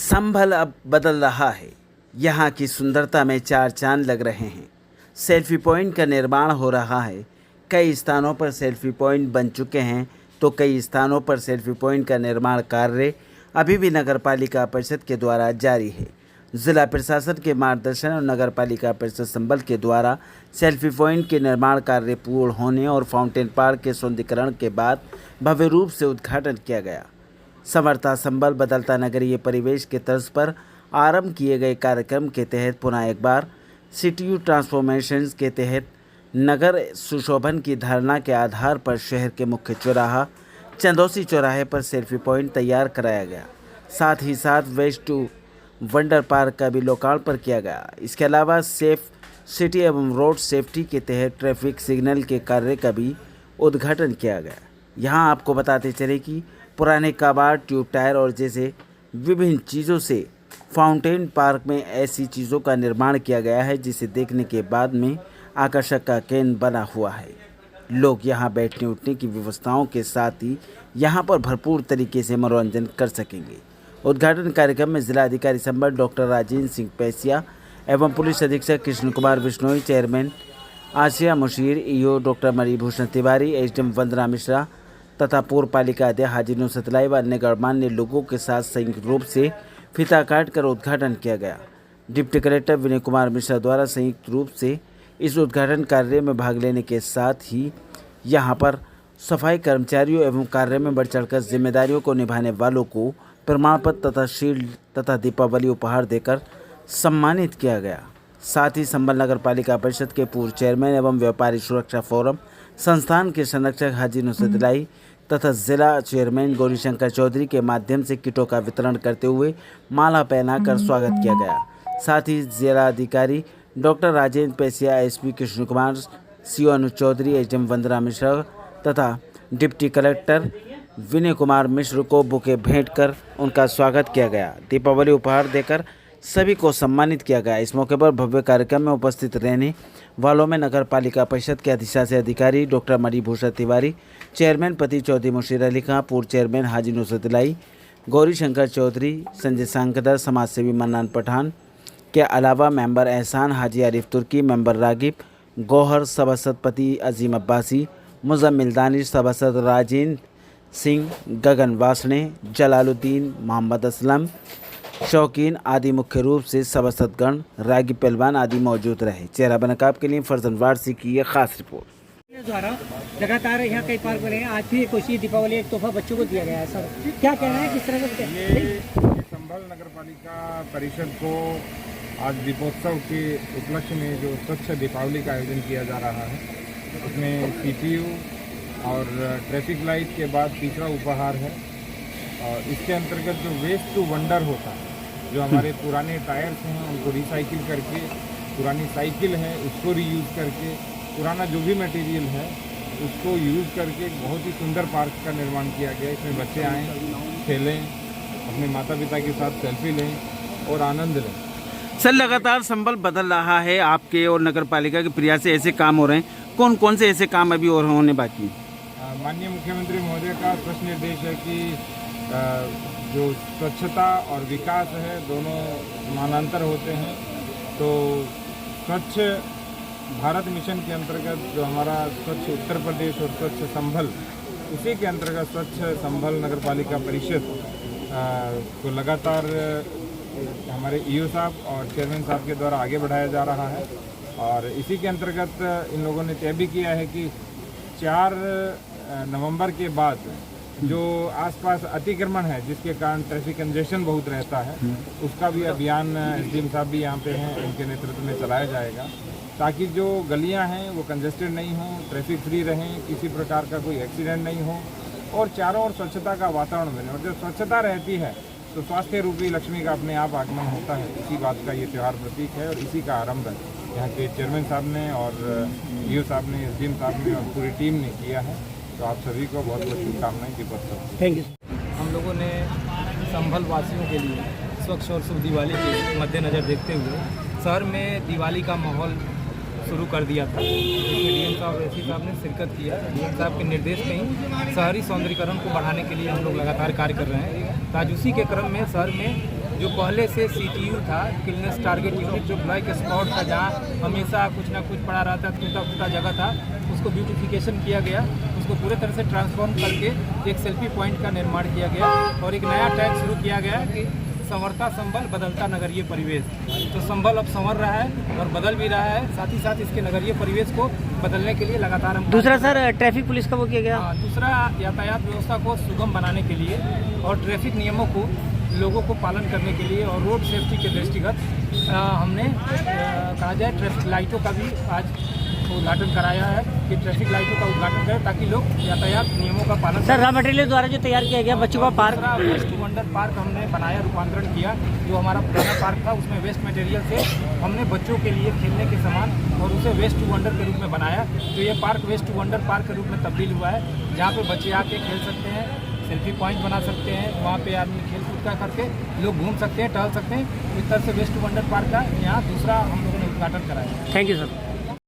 संभल अब बदल रहा है। यहाँ की सुंदरता में चार चांद लग रहे हैं। सेल्फी पॉइंट का निर्माण हो रहा है। कई स्थानों पर सेल्फी पॉइंट बन चुके हैं तो कई स्थानों पर सेल्फी पॉइंट का निर्माण कार्य अभी भी नगर पालिका परिषद के द्वारा जारी है। जिला प्रशासन के मार्गदर्शन और नगर पालिका परिषद संभल के द्वारा सेल्फी पॉइंट के निर्माण कार्य पूर्ण होने और फाउंटेन पार्क के सौंदर्यीकरण के बाद भव्य रूप से उद्घाटन किया गया। समर्था संभल बदलता नगरीय परिवेश के तर्ज पर आरंभ किए गए कार्यक्रम के तहत पुनः एक बार सिटी ट्रांसफॉर्मेशन के तहत नगर सुशोभन की धारणा के आधार पर शहर के मुख्य चौराहा चंदौसी चौराहे पर सेल्फी पॉइंट तैयार कराया गया। साथ ही साथ वेस्ट टू वंडर पार्क का भी लोकार्पण किया गया। इसके अलावा सेफ सिटी एवं रोड सेफ्टी के तहत ट्रैफिक सिग्नल के कार्य का भी उद्घाटन किया गया। यहाँ आपको बताते चले कि पुराने कबाड़, ट्यूब टायर और जैसे विभिन्न चीज़ों से फाउंटेन पार्क में ऐसी चीज़ों का निर्माण किया गया है जिसे देखने के बाद में आकर्षक का केंद्र बना हुआ है। लोग यहाँ बैठने उठने की व्यवस्थाओं के साथ ही यहाँ पर भरपूर तरीके से मनोरंजन कर सकेंगे। उद्घाटन कार्यक्रम में जिलाधिकारी संभल डॉक्टर राजेंद्र सिंह पैसिया एवं पुलिस अधीक्षक Krishna Kumar Bishnoi, chairman Asiya Musheer, EO doctor Manibhushan Tiwari, SDM Vandana Mishra तथा पूर्व पालिका अध्यक्ष हाजी नुसरत लाई व अन्य गणमान्य लोगों के साथ संयुक्त रूप से फीता काट कर उद्घाटन किया गया। डिप्टी कलेक्टर विनय कुमार मिश्रा द्वारा संयुक्त रूप से इस उद्घाटन कार्य में भाग लेने के साथ ही यहां पर सफाई कर्मचारियों एवं कार्य में बढ़ चढ़कर जिम्मेदारियों को निभाने वालों को प्रमाण पत्र तथा शील्ड तथा दीपावली उपहार देकर सम्मानित किया गया। साथ ही संभल नगर पालिका परिषद के पूर्व चेयरमैन एवं व्यापारी सुरक्षा फोरम संस्थान के संरक्षक हाजी नुसरत लाई तथा जिला चेयरमैन गौरीशंकर चौधरी के माध्यम से किटों का वितरण करते हुए माला पहनाकर स्वागत किया गया। साथ ही जिलाधिकारी doctor Rajendra Paisiya, SP Krishna Kumar, CO Anuj Chaudhary, SDM Vandana Mishra तथा डिप्टी कलेक्टर विनय कुमार मिश्र को बुके भेंट कर उनका स्वागत किया गया। दीपावली उपहार देकर सभी को सम्मानित किया गया। इस मौके पर भव्य कार्यक्रम में उपस्थित रहने वालों में नगर पालिका परिषद के अधिशासी अधिकारी डॉक्टर मणिभूषण तिवारी, चेयरमैन पति चौधरी मुशीर अली खां, पूर्व चेयरमैन हाजी नुसरत लाई, गौरीशंकर चौधरी, संजय सांकदर, समाजसेवी मन्नान पठान के अलावा मेंबर एहसान हाजी आरिफ तुर्की, मेंबर रागिब गौहर, सभासद पति अजीम अब्बासी, मुजम्मिल दानिश, सभासद राजेंद्र सिंह, गगन वासणे, जलालुद्दीन, मोहम्मद असलम, शौकीन आदि मुख्य रूप से सभासदगण, रागी पहलवान आदि मौजूद रहे। चेहरा बनकाब के लिए फरजन वारसी की यह खास रिपोर्ट। द्वारा लगातार यहाँ कई पार्क बने हैं। आज भी एक कोशिश दीपावली एक तोहफा बच्चों को दिया गया है। सर क्या कहना है, किस तरह का? ये संभल नगर पालिका परिषद को आज दीपोत्सव के उपलक्ष्य में जो स्वच्छ दीपावली का आयोजन किया जा रहा है, उसमें सीपीयू और ट्रैफिक लाइट के बाद तीसरा उपहार है। और इसके अंतर्गत जो वेस्ट टू वंडर होता है, जो हमारे पुराने टायर्स हैं उनको रिसाइकिल करके, पुरानी साइकिल है उसको रीयूज़ करके, पुराना जो भी मटेरियल है उसको यूज़ करके बहुत ही सुंदर पार्क का निर्माण किया गया। इसमें बच्चे आएँ, खेलें, अपने माता पिता के साथ सेल्फी लें और आनंद लें। सर, लगातार संभल बदल रहा है। आपके और नगर पालिका के प्रयास से ऐसे काम हो रहे हैं। कौन कौन से ऐसे काम अभी और होने बाकी हैं? माननीय मुख्यमंत्री महोदय का स्पष्ट निर्देश है कि जो स्वच्छता और विकास है दोनों समानांतर होते हैं। तो स्वच्छ भारत मिशन के अंतर्गत जो हमारा स्वच्छ उत्तर प्रदेश और स्वच्छ संभल, उसी के अंतर्गत स्वच्छ संभल नगर पालिका परिषद को लगातार हमारे ईओ साहब और चेयरमैन साहब के द्वारा आगे बढ़ाया जा रहा है। और इसी के अंतर्गत इन लोगों ने तय भी किया है कि 4 नवंबर के बाद जो आसपास अतिक्रमण है जिसके कारण ट्रैफिक कंजेशन बहुत रहता है, उसका भी अभियान एसडीएम साहब भी यहाँ पे हैं, उनके नेतृत्व में चलाया जाएगा, ताकि जो गलियाँ हैं वो कंजेस्टेड नहीं हों, ट्रैफिक फ्री रहें, किसी प्रकार का कोई एक्सीडेंट नहीं हो और चारों ओर स्वच्छता का वातावरण बने। और जब स्वच्छता रहती है तो स्वास्थ्य रूपी लक्ष्मी का अपने आप आगमन होता है। इसी बात का ये त्यौहार प्रतीक है और इसी का आरंभ यहाँ के चेयरमैन साहब ने और ईओ साहब ने, एसडीएम साहब ने और पूरी टीम ने किया है। तो आप सभी को बहुत बहुत शुभकामनाएं दीपोत्सव। Thank you. हम लोगों ने संभल वासियों के लिए स्वच्छ और शुभ दिवाली के मद्देनज़र देखते हुए शहर में दिवाली का माहौल शुरू कर दिया था, जिसमें डीएम साहब एसपी साहब ने शिरकत किया। डीएम साहब के निर्देश में ही शहरी सौंदर्यीकरण को बढ़ाने के लिए हम लोग लगातार कार्य कर रहे हैं। आज उसी के क्रम में शहर में जो पहले से CTU था, किलनेस टारगेट यूनिट, जो ब्लैक स्पॉट था, जहाँ हमेशा कुछ ना कुछ पड़ा रहता, टूटा फूटा जगह था, उसको ब्यूटिफिकेशन किया गया, उसको पूरे तरह से ट्रांसफॉर्म करके एक सेल्फी पॉइंट का निर्माण किया गया और एक नया टैग शुरू किया गया कि संवरता संभल बदलता नगरीय परिवेश। तो संभल अब संवर रहा है और बदल भी रहा है, साथ ही साथ इसके नगरीय परिवेश को बदलने के लिए लगातार हम दूसरा सर ट्रैफिक पुलिस का वो किया गया। दूसरा यातायात व्यवस्था को सुगम बनाने के लिए और ट्रैफिक नियमों को लोगों को पालन करने के लिए और रोड सेफ्टी के दृष्टिगत हमने कहा जाए ट्रैफिक लाइटों का भी आज उद्घाटन कराया है कि ट्रैफिक लाइटों का उद्घाटन करें ताकि लोग यातायात नियमों का पालन सर रॉ मटेरियल द्वारा जो तैयार किया गया बच्चों का park, waste to wonder park हमने बनाया, रूपांतरण किया। जो हमारा पुराना पार्क था उसमें वेस्ट मटेरियल से हमने बच्चों के लिए खेलने के सामान और उसे वेस्ट टू वंडर के रूप में बनाया। तो ये park waste to wonder park के रूप में तब्दील हुआ है, जहाँ पे बच्चे आके खेल सकते हैं, सेल्फी पॉइंट बना सकते हैं, वहाँ पे आदमी खेल कूद का करके लोग घूम सकते हैं, टहल सकते हैं। इस तरह से वेस्ट टू वंडर पार्क का यहाँ दूसरा हम लोगों ने उद्घाटन कराया। Thank you sir.